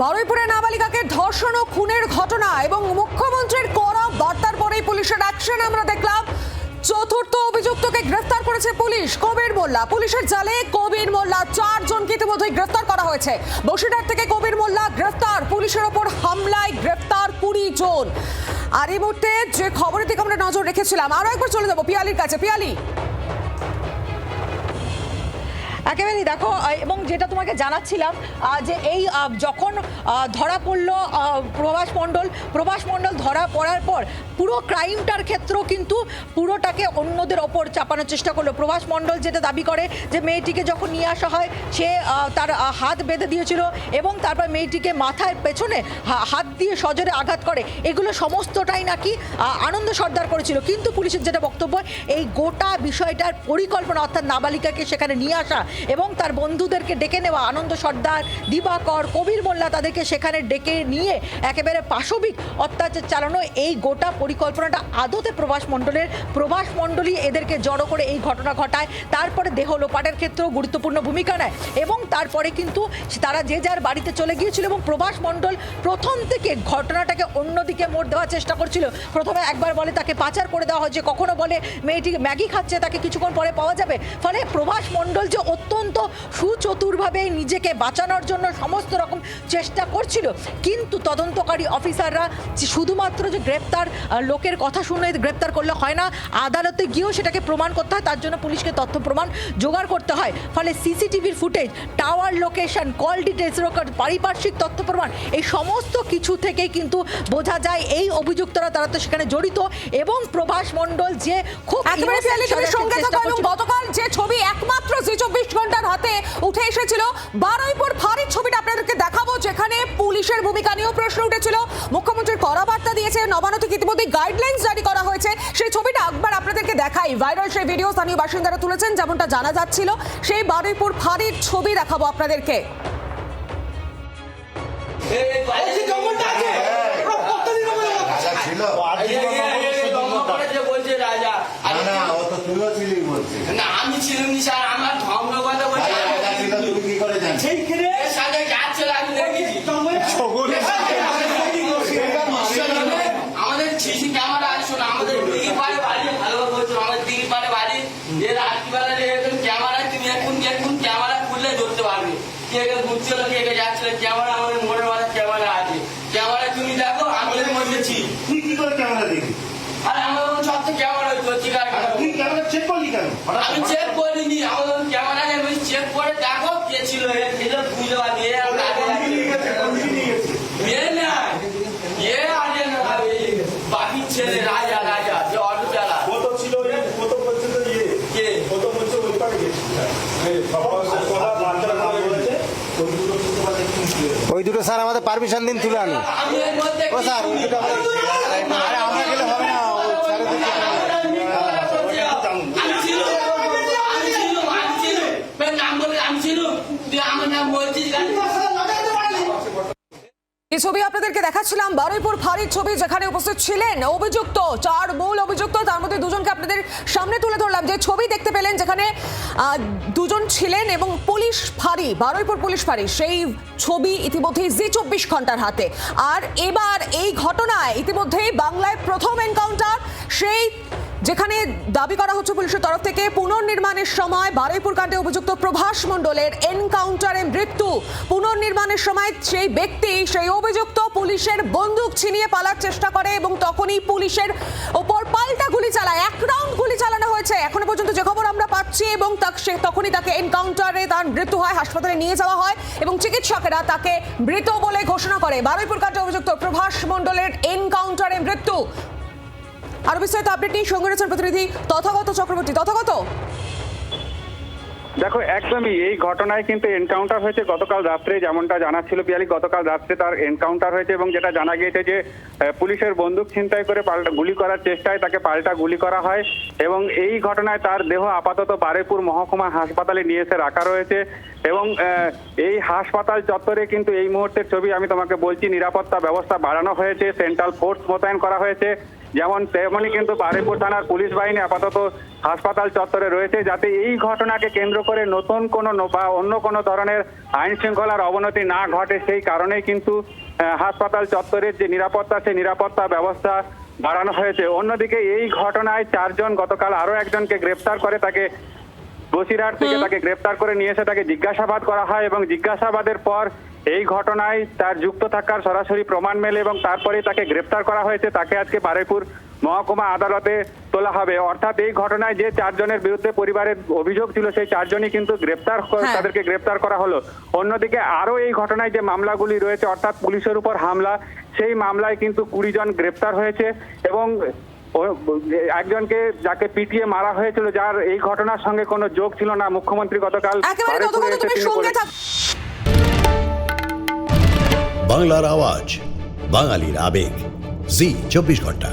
বারুইপুরে নাবালিকাকে ধর্ষণ ও খুনের ঘটনা এবং মুখ্যমন্ত্রীর কড়া বার্তার পরেই পুলিশের অ্যাকশন আমরা দেখলাম। চতুর্থ অভিযুক্তকে গ্রেফতার করেছে পুলিশ, কবির মোল্লা। পুলিশের জালে কবির মোল্লা, 4 জনকে ইতিমধ্যে গ্রেফতার করা হয়েছে। বসিরহাট থেকে কবির মোল্লা গ্রেফতার, পুলিশের ওপর হামলায় গ্রেফতার 20 জন। আর এই মুহূর্তে যে খবরের দিকে আমরা নজর রেখেছিলাম, আরো একবার চলে যাবো পিয়ালির কাছে। পিয়ালি, একেবারেই দেখো, এবং যেটা তোমাকে জানাচ্ছিলাম যে এই যখন ধরা পড়লো প্রভাস মণ্ডল ধরা পড়ার পর পুরো ক্রাইমটার ক্ষেত্রেও কিন্তু পুরোটাকে অন্যদের ওপর চাপানোর চেষ্টা করলো। প্রভাস মণ্ডল যেটা দাবি করে যে মেয়েটিকে যখন নিয়ে আসা হয় সে তার হাত বেঁধে দিয়েছিল এবং তারপর মেয়েটিকে মাথার পেছনে হাত দিয়ে সজোরে আঘাত করে, এগুলো সমস্তটাই নাকি আনন্দ সর্দার করেছিল। কিন্তু পুলিশের যেটা বক্তব্য, এই গোটা বিষয়টার পরিকল্পনা, অর্থাৎ নাবালিকাকে সেখানে নিয়ে আসা এবং তার বন্ধুদেরকে ডেকে নেওয়া, আনন্দ সর্দার, দিবাকর, কবির মোল্লা, তাদেরকে সেখানে ডেকে নিয়ে একেবারে পাশবিক অত্যাচার চালানো, এই গোটা পরিকল্পনাটা আদতে প্রভাস মণ্ডলই এদেরকে জড়ো করে এই ঘটনা ঘটায়। তারপরে দেহ লোপাটের ক্ষেত্রেও গুরুত্বপূর্ণ ভূমিকা নেয় এবং তারপরে কিন্তু তারা যে যার বাড়িতে চলে গিয়েছিল এবং প্রভাস মণ্ডল প্রথম থেকে ঘটনাটাকে অন্যদিকে মোড় দেওয়ার চেষ্টা করছিল। প্রথমে একবার বলে তাকে পাচার করে দেওয়া হয়েছে, কখনো বলে মেয়েটি ম্যাগি খাচ্ছে, তাকে কিছুক্ষণ পরে পাওয়া যাবে। ফলে প্রভাস মণ্ডল যে অত্যন্ত সুচতুরভাবে নিজেকে বাঁচানোর জন্য সমস্ত রকম চেষ্টা করছিল, কিন্তু তদন্তকারী অফিসাররা শুধুমাত্র যে গ্রেপ্তার লোকের কথা শুনে গ্রেপ্তার করলে হয় না, আদালতে গিয়েও সেটাকে প্রমাণ করতে হয়। তার জন্য পুলিশকে তথ্য প্রমাণ জোগাড় করতে হয়। ফলে সিসিটিভির footage, tower location, call details, পারিপার্শ্বিক তথ্য প্রমাণ, এই সমস্ত কিছু থেকে কিন্তু বোঝা যায় এই অভিযুক্তরা তারা তো সেখানে জড়িত এবং প্রভাস মণ্ডল যে খুব গতকাল যে ছবি একমাত্র জি24 ঘন্টার হাতে উঠে এসেছিল, বারুইপুর ফাঁড়ির ছবিটা আপনাদেরকে দেখাবো, যেখানে পুলিশের ভূমিকা নিয়েও প্রশ্ন উঠেছিল। মুখ্যমন্ত্রীর কড়া বার্তা দিয়েছে, নবান্ন থেকে ইতিমধ্যে গাইডলাইন্স জারি করা হয়েছে। সেই ছবিটা একবার আপনাদেরকে দেখাই। ভাইরাল সেই ভিডিও স্থানীয় বাসিন্দারা তুলেছেন, যেমনটা জানা যাচ্ছিল। সেই বারুইপুর ফাঁড়ির ছবি দেখাবো আপনাদেরকে। আমি ছিলাম স্যার, আমার ধর্ম কথা বলছি আমাদের সিসি ক্যামেরা আছে না, আমাদের দিঘি পাড়ে বাড়ি, ভালো বলছো, আমাদের দিঘি পাড়ে বাড়ি, যে রাত্রিবেলা ক্যামেরা, তুমি এখন ক্যামেরা খুললে ধরতে পারবে কে ঘুরছিল, কে যাচ্ছিল। ক্যামেরা আমাদের মোড়ের মাথায় ক্যামেরা আছে, ক্যামেরা তুমি দেখো, আমাদের মধ্যে ছি। তুই কি করে ক্যামেরা দেখবি? আর আমার সব তো ক্যামেরা হচ্ছে, তুই ক্যামেরা চেক করলি কেন? আমি চেক করিনি, আমাদের ক্যামেরা চেক করে দেখো কে ছিল, বুঝতে পারছি বাকি ছেলে রাজা যে অটো চালা কত ছিল, কত বলছে তো কে কত বলছে ওই পারে গেছে। ওই দুটো স্যার আমাদের পারমিশন দিন তুলে আনি। ও স্যার ওই দুটো আমরা গেলে হবে না, আমার নাম বলছিস। এই ছবি আপনাদেরকে দেখাচ্ছিলাম, বারুইপুর ফাঁড়ির ছবি, যেখানে উপস্থিত ছিলেন অভিযুক্ত, 4 মূল অভিযুক্ত, তার মধ্যে 2 জনকে আপনাদের সামনে তুলে ধরলাম। যে ছবি দেখতে পেলেন, যেখানে 2 জন ছিলেন এবং পুলিশ ফাঁড়ি, বারুইপুর পুলিশ ফাঁড়ি, সেই ছবি ইতিমধ্যেই জি24 ঘন্টার হাতে। আর এবার এই ঘটনায় ইতিমধ্যেই বাংলায় প্রথম এনকাউন্টার, সেই যেখানে দাবি করা হচ্ছে পুলিশের তরফ থেকে পুনর্নির্মাণের সময় বারুইপুর কাণ্ডে অভিযুক্ত প্রভাস মণ্ডলের এনকাউন্টারে মৃত্যু। পুনর্নির্মাণের সময় সেই ব্যক্তি, সেই অভিযুক্ত পুলিশের বন্দুক ছিনিয়ে পালার চেষ্টা করে এবং তখনই পুলিশের ওপর পাল্টা গুলি চালায়। 1 রাউন্ড গুলি চালানো হয়েছে এখনো পর্যন্ত যে খবর আমরা পাচ্ছি, এবং তখনই তাকে এনকাউন্টারে তার মৃত্যু হয়, হাসপাতালে নিয়ে যাওয়া হয় এবং চিকিৎসকেরা তাকে মৃত বলে ঘোষণা করে। বারুইপুর কাণ্ডে অভিযুক্ত প্রভাস মণ্ডলের এনকাউন্টারে মৃত্যু। আরো বিস্তারিত আপডেট নিয়ে সঙ্গে রয়েছেন প্রতিনিধি তথাগত চক্রবর্তী। তথাগত, দেখো, একদমই এই ঘটনায় কিন্তু এনকাউন্টার হয়েছে গতকাল রাত্রে, যেমনটা জানাচ্ছিল পিয়ালি। গতকাল রাত্রে তার এনকাউন্টার হয়েছে এবং যেটা জানা গিয়েছে যে পুলিশের বন্দুক ছিনতাই করে পাল্টা গুলি করার চেষ্টায় তাকে পাল্টা গুলি করা হয় এবং এই ঘটনায় তার দেহ আপাতত বারুইপুর মহকুমা হাসপাতালে নিয়ে এসে রাখা রয়েছে। এবং এই হাসপাতাল চত্বরে কিন্তু এই মুহূর্তের ছবি আমি তোমাকে বলছি, নিরাপত্তা ব্যবস্থা বাড়ানো হয়েছে, সেন্ট্রাল ফোর্স মোতায়েন করা হয়েছে। যেমন তেমনই কিন্তু বারুইপুর থানার পুলিশ বাহিনী আপাতত হাসপাতাল চত্বরে রয়েছে, যাতে এই ঘটনাকে কেন্দ্র করে নতুন কোনো বা অন্য কোনো ধরনের আইন শৃঙ্খলার অবনতি না ঘটে। সেই কারণেই কিন্তু হাসপাতাল চত্বরের যে নিরাপত্তা, সেই নিরাপত্তা ব্যবস্থা বাড়ানো হয়েছে। অন্যদিকে এই ঘটনায় 4 জন, গতকাল আরো একজনকে গ্রেপ্তার করে তাকে বসিরহাট থেকে তাকে গ্রেপ্তার করে নিয়ে এসে তাকে জিজ্ঞাসাবাদ করা হয় এবং জিজ্ঞাসাবাদের পর এই ঘটনায় তার যুক্ত থাকার সরাসরি প্রমাণ মেলে এবং তারপরে তাকে গ্রেপ্তার করা হয়েছে। তাকে আজকে বারুইপুর মহকুমা আদালতে তোলা হবে। অর্থাৎ এই ঘটনায় যে 4 জনের বিরুদ্ধে পরিবারের অভিযোগ ছিল, সেই 4 জনই কিন্তু তাদেরকে গ্রেপ্তার করা হলো। অন্যদিকে আরো এই ঘটনায় যে মামলাগুলি রয়েছে, অর্থাৎ পুলিশের উপর হামলা, সেই মামলায় কিন্তু 20 জন গ্রেপ্তার হয়েছে এবং একজনকে যাকে পিটিয়ে মারা হয়েছিল, যার এই ঘটনার সঙ্গে কোনো যোগ ছিল না, মুখ্যমন্ত্রী গতকাল একেবারে বারুইপুরে ততক্ষণ এসে তুমি তিনি সঙ্গে বলেছেন। থাক। বাংলার আওয়াজ, বাঙালির আবেগ, জি 24 ঘন্টা।